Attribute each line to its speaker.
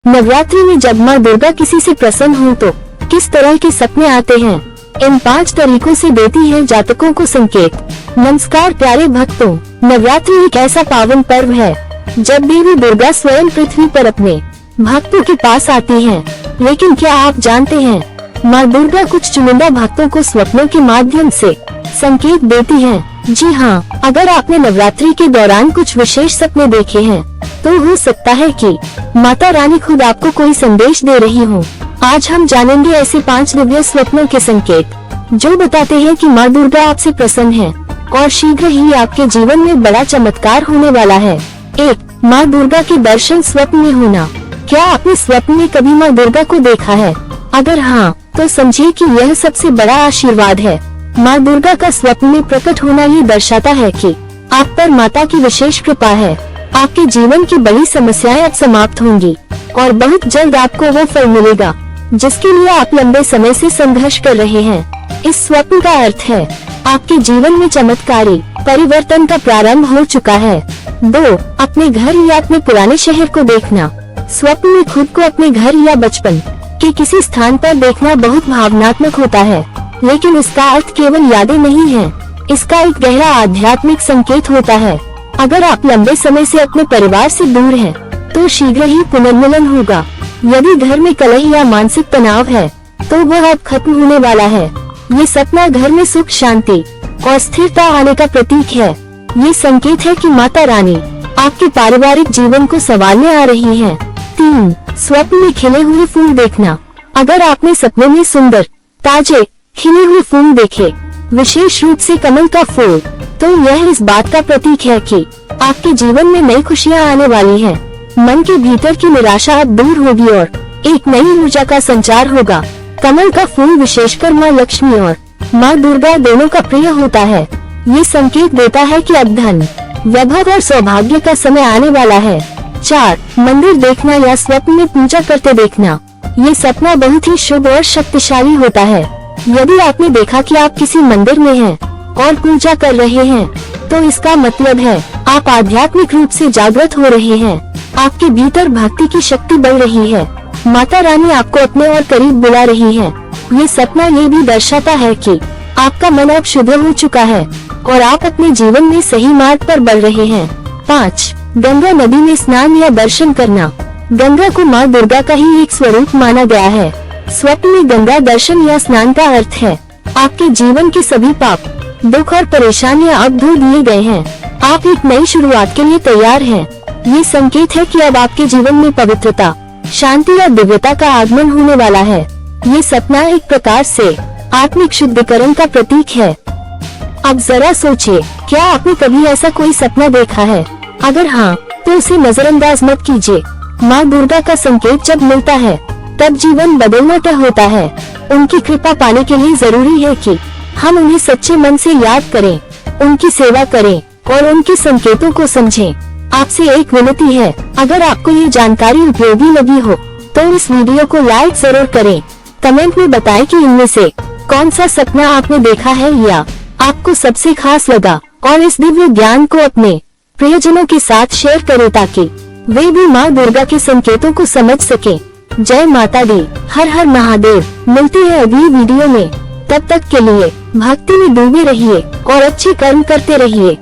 Speaker 1: नवरात्रि में जब माँ दुर्गा किसी से प्रसन्न हो तो किस तरह के सपने आते हैं, इन 5 तरीकों से देती है जातकों को संकेत। नमस्कार प्यारे भक्तों, नवरात्रि एक ऐसा पावन पर्व है जब देवी दुर्गा स्वयं पृथ्वी पर अपने भक्तों के पास आती हैं। लेकिन क्या आप जानते हैं, माँ दुर्गा कुछ चुनिंदा भक्तों को स्वप्नों के माध्यम से संकेत देती हैं। जी हाँ, अगर आपने नवरात्रि के दौरान कुछ विशेष सपने देखे हैं तो हो सकता है कि माता रानी खुद आपको कोई संदेश दे रही हो। आज हम जानेंगे ऐसे 5 दिव्य स्वप्नों के संकेत जो बताते हैं कि माँ दुर्गा आपसे प्रसन्न है और शीघ्र ही आपके जीवन में बड़ा चमत्कार होने वाला है। 1. माँ दुर्गा के दर्शन स्वप्न में होना। क्या आपने स्वप्न में कभी माँ दुर्गा को देखा है? अगर हाँ, तो समझिए कि यह सबसे बड़ा आशीर्वाद है। माँ दुर्गा का स्वप्न में प्रकट होना ये दर्शाता है कि आप पर माता की विशेष कृपा है। आपके जीवन की बड़ी समस्याएं अब समाप्त होंगी और बहुत जल्द आपको वो फल मिलेगा जिसके लिए आप लंबे समय से संघर्ष कर रहे हैं। इस स्वप्न का अर्थ है आपके जीवन में चमत्कारी परिवर्तन का प्रारंभ हो चुका है। 2. अपने घर या अपने पुराने शहर को देखना। स्वप्न में खुद को अपने घर या बचपन के किसी स्थान पर देखना बहुत भावनात्मक होता है, लेकिन इसका अर्थ केवल यादें नहीं है, इसका एक गहरा आध्यात्मिक संकेत होता है। अगर आप लंबे समय से अपने परिवार से दूर हैं, तो शीघ्र ही पुनर्मिलन होगा। यदि घर में कलह या मानसिक तनाव है, तो वह अब खत्म होने वाला है। ये सपना घर में सुख, शांति और स्थिरता आने का प्रतीक है। ये संकेत है कि माता रानी आपके पारिवारिक जीवन को संभालने आ रही हैं। 3. स्वप्न में खिले हुए फूल देखना। अगर आपने सपने में सुंदर, ताजे, खिले हुए फूल देखे, विशेष रूप से कमल का फूल, तो यह इस बात का प्रतीक है कि आपके जीवन में नई खुशियां आने वाली हैं। मन के भीतर की निराशा अब दूर होगी और एक नई ऊर्जा का संचार होगा। कमल का फूल विशेषकर माँ लक्ष्मी और माँ दुर्गा दोनों का प्रिय होता है। ये संकेत देता है कि अब धन, वैभव और सौभाग्य का समय आने वाला है। 4. मंदिर देखना या स्वप्न में पूजा करते देखना। ये सपना बहुत ही शुभ और शक्तिशाली होता है। यदि आपने देखा कि आप किसी मंदिर में हैं और पूजा कर रहे हैं, तो इसका मतलब है आप आध्यात्मिक रूप से जागृत हो रहे हैं। आपके भीतर भक्ति की शक्ति बढ़ रही है। माता रानी आपको अपने और करीब बुला रही है। ये सपना ये भी दर्शाता है कि आपका मन अब शुद्ध हो चुका है और आप अपने जीवन में सही मार्ग पर बढ़ रहे हैं। 5. गंगा नदी में स्नान या दर्शन करना। गंगा को माँ दुर्गा का ही एक स्वरूप माना गया है। स्वप्न में गंगा दर्शन या स्नान का अर्थ है आपके जीवन के सभी पाप, दुख और परेशानियां अब धो दिए गए हैं। आप एक नई शुरुआत के लिए तैयार हैं। ये संकेत है कि अब आपके जीवन में पवित्रता, शांति और दिव्यता का आगमन होने वाला है। ये सपना एक प्रकार से आत्मिक शुद्धिकरण का प्रतीक है। अब जरा सोचिए, क्या आपने कभी ऐसा कोई सपना देखा है? अगर हाँ, तो उसे नजरअंदाज मत कीजिए। माँ दुर्गा का संकेत जब मिलता है, तब जीवन बदलना तय होता है। उनकी कृपा पाने के लिए जरूरी है कि हम उन्हें सच्चे मन से याद करें, उनकी सेवा करें और उनके संकेतों को समझें। आपसे एक विनती है, अगर आपको ये जानकारी उपयोगी लगी हो, तो इस वीडियो को लाइक जरूर करें। कमेंट में बताएं कि इनमें से कौन सा सपना आपने देखा है या आपको सबसे खास लगा, और इस दिव्य ज्ञान को अपने प्रियजनों के साथ शेयर करें ताकि वे भी माँ दुर्गा के संकेतों को समझ सकें। जय माता दी, हर हर महादेव। मिलते हैं अगली वीडियो में। तब तक के लिए भक्ति में डूबे रहिए और अच्छे कर्म करते रहिए।